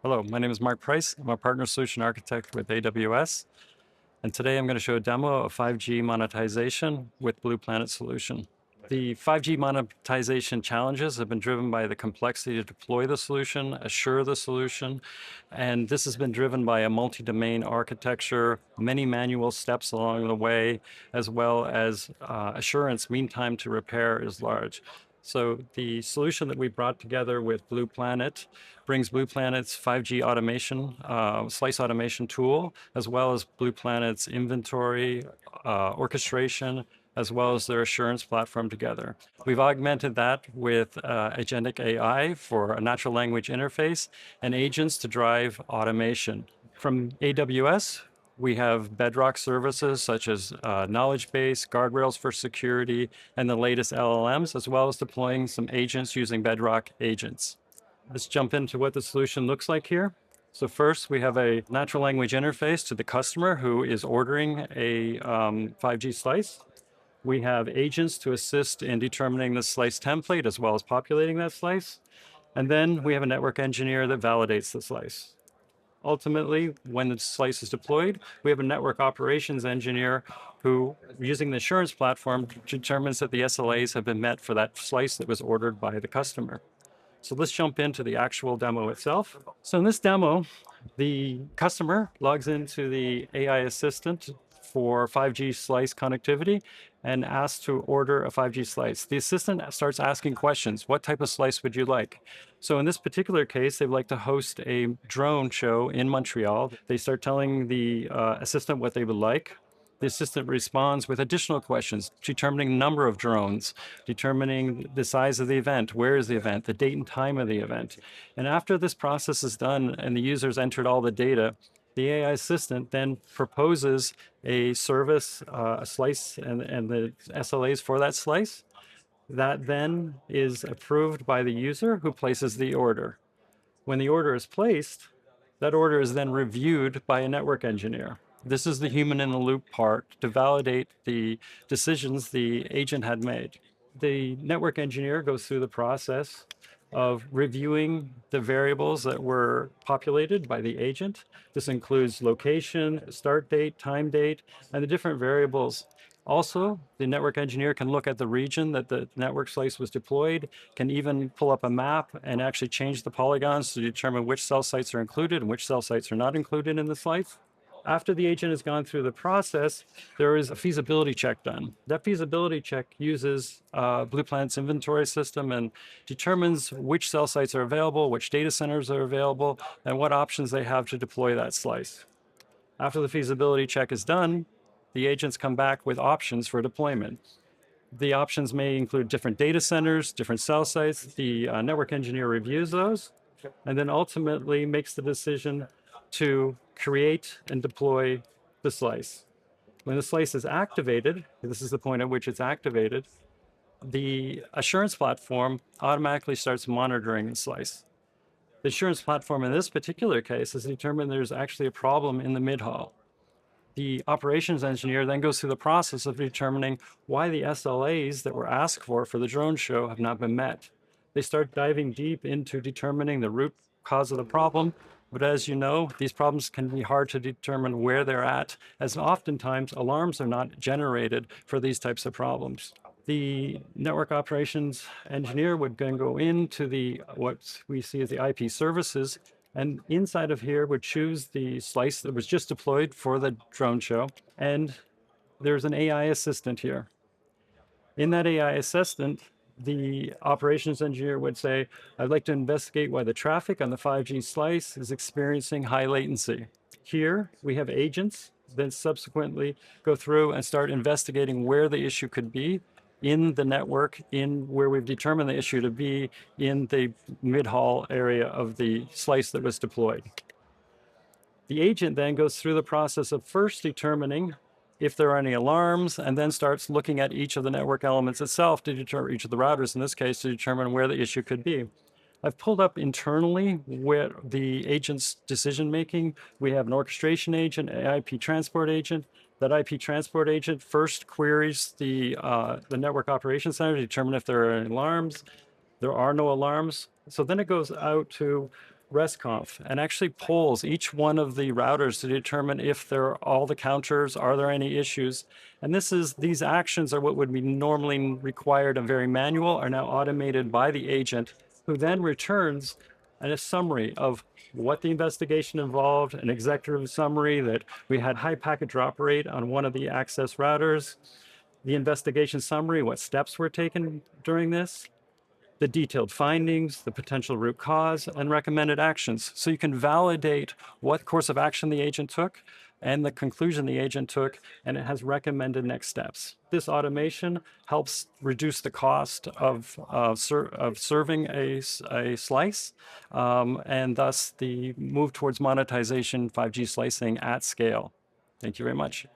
Hello, my name is Mark Price. I'm a partner solution architect with AWS. And today I'm going to show a demo of 5G monetization with Blue Planet solution. The 5G monetization challenges have been driven by the complexity to deploy the solution, assure the solution, and this has been driven by a multi-domain architecture, many manual steps along the way, as well as assurance mean time to repair is large. So the solution that we brought together with Blue Planet brings Blue Planet's 5G automation, slice automation tool, as well as Blue Planet's inventory, orchestration, as well as their assurance platform together. We've augmented that with Agentic AI for a natural language interface and agents to drive automation. From AWS, we have bedrock services such as knowledge base, guardrails for security, and the latest LLMs, as well as deploying some agents using Bedrock agents. Let's jump into what the solution looks like here. So first, we have a natural language interface to the customer who is ordering a 5G slice. We have agents to assist in determining the slice template as well as populating that slice. And then we have a network engineer that validates the slice. Ultimately, when the slice is deployed, we have a network operations engineer who, using the assurance platform, determines that the SLAs have been met for that slice that was ordered by the customer. So let's jump into the actual demo itself. So in this demo, the customer logs into the AI assistant for 5G slice connectivity and asks to order a 5G slice. The assistant starts asking questions. What type of slice would you like? So in this particular case, they'd like to host a drone show in Montreal. They start telling the assistant what they would like. The assistant responds with additional questions, determining the number of drones, determining the size of the event, where is the event, the date and time of the event. And after this process is done and the user's entered all the data, the AI assistant then proposes a service, a slice, and the SLAs for that slice. That then is approved by the user who places the order. When the order is placed, that order is then reviewed by a network engineer. This is the human in the loop part to validate the decisions the agent had made. The network engineer goes through the process of reviewing the variables that were populated by the agent. This includes location, start date, time date, and the different variables. Also, the network engineer can look at the region that the network slice was deployed, can even pull up a map and actually change the polygons to determine which cell sites are included and which cell sites are not included in the slice. After the agent has gone through the process, there is a feasibility check done. That feasibility check uses Blue Planet's inventory system and determines which cell sites are available, which data centers are available, and what options they have to deploy that slice. After the feasibility check is done, the agents come back with options for deployment. The options may include different data centers, different cell sites. The network engineer reviews those and then ultimately makes the decision to create and deploy the slice. When the slice is activated, this is the point at which it's activated, the assurance platform automatically starts monitoring the slice. The assurance platform in this particular case has determined there's actually a problem in the mid-haul. The operations engineer then goes through the process of determining why the SLAs that were asked for the drone show have not been met. They start diving deep into determining the root cause of the problem. But as you know, these problems can be hard to determine where they're at, as oftentimes alarms are not generated for these types of problems. The network operations engineer would then go into what we see as the IP services, and inside of here would choose the slice that was just deployed for the drone show. And there's an AI assistant here. In that AI assistant, the operations engineer would say, I'd like to investigate why the traffic on the 5G slice is experiencing high latency. Here, we have agents that subsequently go through and start investigating where the issue could be in the network, in where we've determined the issue to be in the mid-haul area of the slice that was deployed. The agent then goes through the process of first determining if there are any alarms, and then starts looking at each of the network elements itself to determine, each of the routers in this case, to determine where the issue could be. I've pulled up internally where the agent's decision making. We have an orchestration agent, an IP transport agent. That IP transport agent first queries the network operations center to determine if there are any alarms. There are no alarms. So then it goes out to RESTconf and actually polls each one of the routers to determine if there are all the counters, are there any issues. And these actions are what would be normally required and very manual, are now automated by the agent, who then returns a summary of what the investigation involved, an executive summary that we had high packet drop rate on one of the access routers, the investigation summary, what steps were taken during this, the detailed findings, the potential root cause, and recommended actions. So you can validate what course of action the agent took and the conclusion the agent took, and it has recommended next steps. This automation helps reduce the cost of serving a slice, and thus the move towards monetization, 5G slicing at scale. Thank you very much.